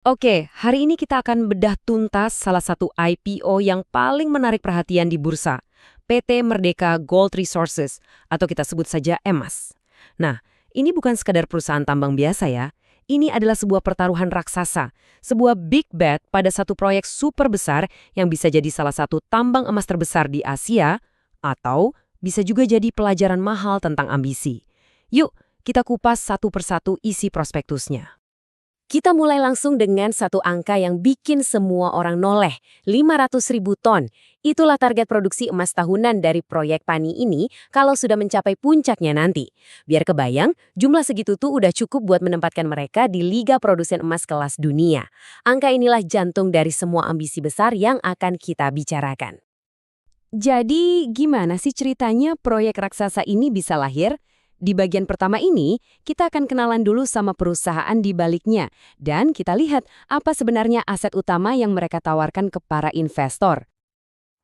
Oke, hari ini kita akan bedah tuntas salah satu IPO yang paling menarik perhatian di bursa, PT Merdeka Gold Resources, atau kita sebut saja EMAS. Nah, ini bukan sekadar perusahaan tambang biasa ya. Ini adalah sebuah pertaruhan raksasa, sebuah big bet pada satu proyek super besar yang bisa jadi salah satu tambang emas terbesar di Asia, atau bisa juga jadi pelajaran mahal tentang ambisi. Yuk, kita kupas satu persatu isi prospektusnya. Kita mulai langsung dengan satu angka yang bikin semua orang noleh, 500.000 ton. Itulah target produksi emas tahunan dari proyek Pani ini kalau sudah mencapai puncaknya nanti. Biar kebayang, jumlah segitu tuh udah cukup buat menempatkan mereka di Liga Produsen Emas kelas dunia. Angka inilah jantung dari semua ambisi besar yang akan kita bicarakan. Jadi, gimana sih ceritanya proyek raksasa ini bisa lahir? Di bagian pertama ini, kita akan kenalan dulu sama perusahaan di baliknya, dan kita lihat apa sebenarnya aset utama yang mereka tawarkan ke para investor.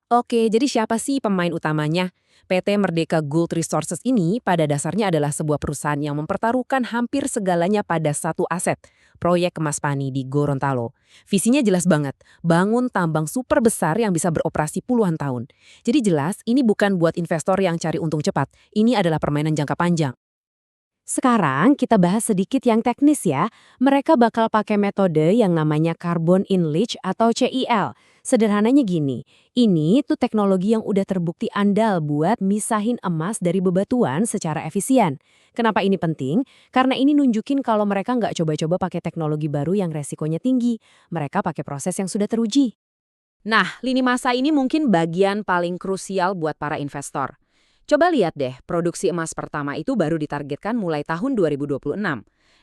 Oke, jadi siapa sih pemain utamanya? PT Merdeka Gold Resources ini pada dasarnya adalah sebuah perusahaan yang mempertaruhkan hampir segalanya pada satu aset, proyek emas Pani di Gorontalo. Visinya jelas banget, bangun tambang super besar yang bisa beroperasi puluhan tahun. Jadi jelas, ini bukan buat investor yang cari untung cepat, ini adalah permainan jangka panjang. Sekarang kita bahas sedikit yang teknis ya. Mereka bakal pakai metode yang namanya Carbon in Leach atau CIL. Sederhananya gini, ini tuh teknologi yang udah terbukti andal buat misahin emas dari bebatuan secara efisien. Kenapa ini penting? Karena ini nunjukin kalau mereka nggak coba-coba pakai teknologi baru yang resikonya tinggi. Mereka pakai proses yang sudah teruji. Nah, lini masa ini mungkin bagian paling krusial buat para investor. Coba lihat deh, produksi emas pertama itu baru ditargetkan mulai tahun 2026.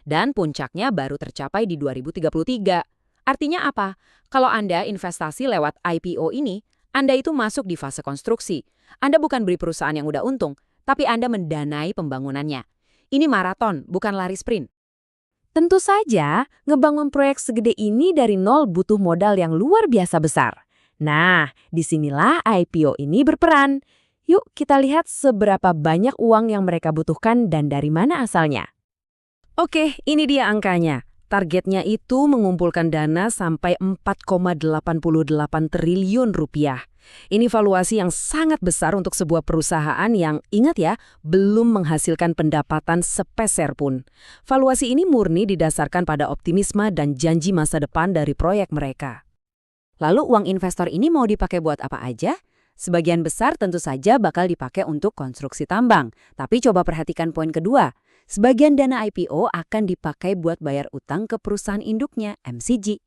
Dan puncaknya baru tercapai di 2033. Artinya apa? Kalau Anda investasi lewat IPO ini, Anda itu masuk di fase konstruksi. Anda bukan beli perusahaan yang udah untung, tapi Anda mendanai pembangunannya. Ini maraton, bukan lari sprint. Tentu saja, ngebangun proyek segede ini dari nol butuh modal yang luar biasa besar. Nah, disinilah IPO ini berperan. Yuk kita lihat seberapa banyak uang yang mereka butuhkan dan dari mana asalnya. Oke, ini dia angkanya. Targetnya itu mengumpulkan dana sampai 4,88 triliun rupiah. Ini valuasi yang sangat besar untuk sebuah perusahaan yang, ingat ya, belum menghasilkan pendapatan sepeser pun. Valuasi ini murni didasarkan pada optimisme dan janji masa depan dari proyek mereka. Lalu uang investor ini mau dipakai buat apa aja? Sebagian besar tentu saja bakal dipakai untuk konstruksi tambang. Tapi coba perhatikan poin kedua. Sebagian dana IPO akan dipakai buat bayar utang ke perusahaan induknya, MCG.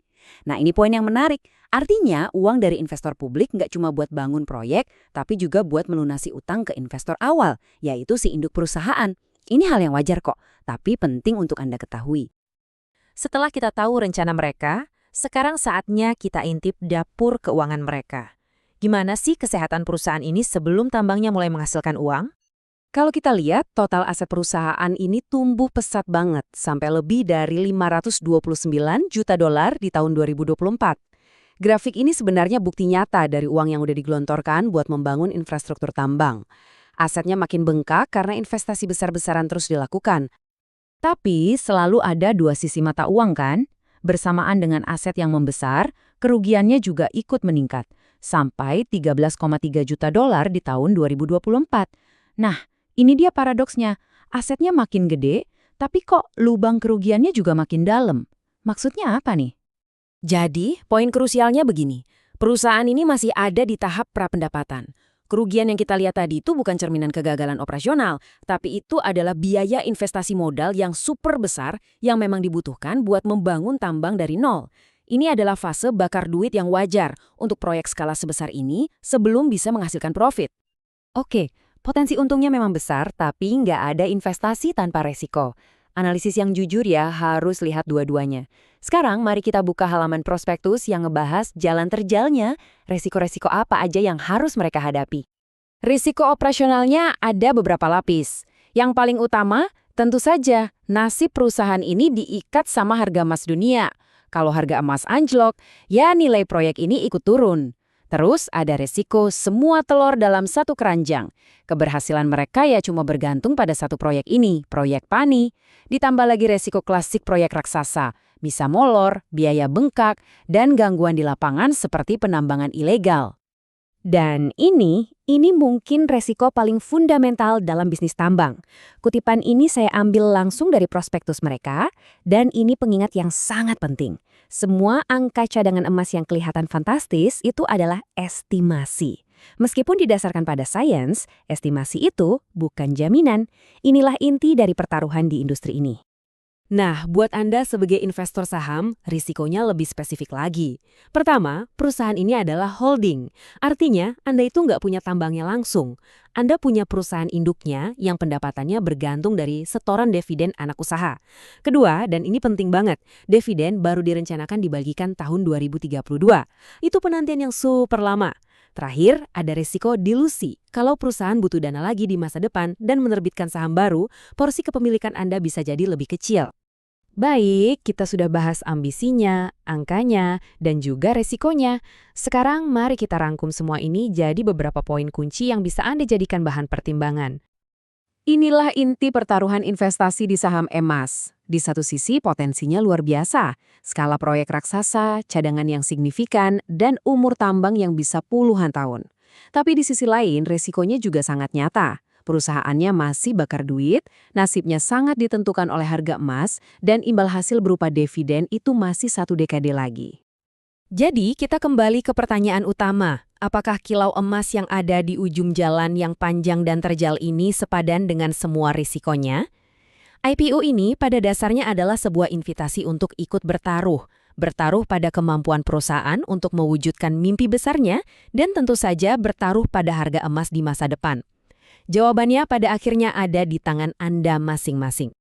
Nah ini poin yang menarik. Artinya uang dari investor publik nggak cuma buat bangun proyek, tapi juga buat melunasi utang ke investor awal, yaitu si induk perusahaan. Ini hal yang wajar kok, tapi penting untuk Anda ketahui. Setelah kita tahu rencana mereka, sekarang saatnya kita intip dapur keuangan mereka. Gimana sih kesehatan perusahaan ini sebelum tambangnya mulai menghasilkan uang? Kalau kita lihat, total aset perusahaan ini tumbuh pesat banget, sampai lebih dari 529 juta dolar di tahun 2024. Grafik ini sebenarnya bukti nyata dari uang yang udah digelontorkan buat membangun infrastruktur tambang. Asetnya makin bengkak karena investasi besar-besaran terus dilakukan. Tapi selalu ada dua sisi mata uang kan? Bersamaan dengan aset yang membesar, kerugiannya juga ikut meningkat sampai 13,3 juta dolar di tahun 2024. Nah, ini dia paradoksnya. Asetnya makin gede, tapi kok lubang kerugiannya juga makin dalam. Maksudnya apa nih? Jadi, poin krusialnya begini. Perusahaan ini masih ada di tahap prapendapatan. Kerugian yang kita lihat tadi itu bukan cerminan kegagalan operasional, tapi itu adalah biaya investasi modal yang super besar yang memang dibutuhkan buat membangun tambang dari nol. Ini adalah fase bakar duit yang wajar untuk proyek skala sebesar ini sebelum bisa menghasilkan profit. Oke, potensi untungnya memang besar, tapi nggak ada investasi tanpa resiko. Analisis yang jujur ya harus lihat dua-duanya. Sekarang mari kita buka halaman prospektus yang ngebahas jalan terjalnya, resiko-resiko apa aja yang harus mereka hadapi. Risiko operasionalnya ada beberapa lapis. Yang paling utama, tentu saja nasib perusahaan ini diikat sama harga emas dunia. Kalau harga emas anjlok, ya nilai proyek ini ikut turun. Terus ada resiko semua telur dalam satu keranjang. Keberhasilan mereka ya cuma bergantung pada satu proyek ini, proyek Pani. Ditambah lagi resiko klasik proyek raksasa. bisa molor, biaya bengkak, dan gangguan di lapangan seperti penambangan ilegal. Dan ini mungkin resiko paling fundamental dalam bisnis tambang. Kutipan ini saya ambil langsung dari prospektus mereka, dan ini pengingat yang sangat penting. Semua angka cadangan emas yang kelihatan fantastis itu adalah estimasi. Meskipun didasarkan pada sains, estimasi itu bukan jaminan. Inilah inti dari pertaruhan di industri ini. Nah, buat Anda sebagai investor saham, risikonya lebih spesifik lagi. Pertama, perusahaan ini adalah holding. Artinya, Anda itu nggak punya tambangnya langsung. Anda punya perusahaan induknya yang pendapatannya bergantung dari setoran dividen anak usaha. Kedua, dan ini penting banget, dividen baru direncanakan dibagikan tahun 2032. Itu penantian yang super lama. Terakhir, ada risiko dilusi. Kalau perusahaan butuh dana lagi di masa depan dan menerbitkan saham baru, porsi kepemilikan Anda bisa jadi lebih kecil. Baik, kita sudah bahas ambisinya, angkanya, dan juga resikonya. Sekarang mari kita rangkum semua ini jadi beberapa poin kunci yang bisa Anda jadikan bahan pertimbangan. Inilah inti pertaruhan investasi di saham emas. Di satu sisi potensinya luar biasa, skala proyek raksasa, cadangan yang signifikan, dan umur tambang yang bisa puluhan tahun. Tapi di sisi lain resikonya juga sangat nyata. Perusahaannya masih bakar duit, nasibnya sangat ditentukan oleh harga emas, dan imbal hasil berupa dividen itu masih 1 dekade lagi. Jadi, kita kembali ke pertanyaan utama. Apakah kilau emas yang ada di ujung jalan yang panjang dan terjal ini sepadan dengan semua risikonya? IPO ini pada dasarnya adalah sebuah invitasi untuk ikut bertaruh. Bertaruh pada kemampuan perusahaan untuk mewujudkan mimpi besarnya, dan tentu saja bertaruh pada harga emas di masa depan. Jawabannya pada akhirnya ada di tangan Anda masing-masing.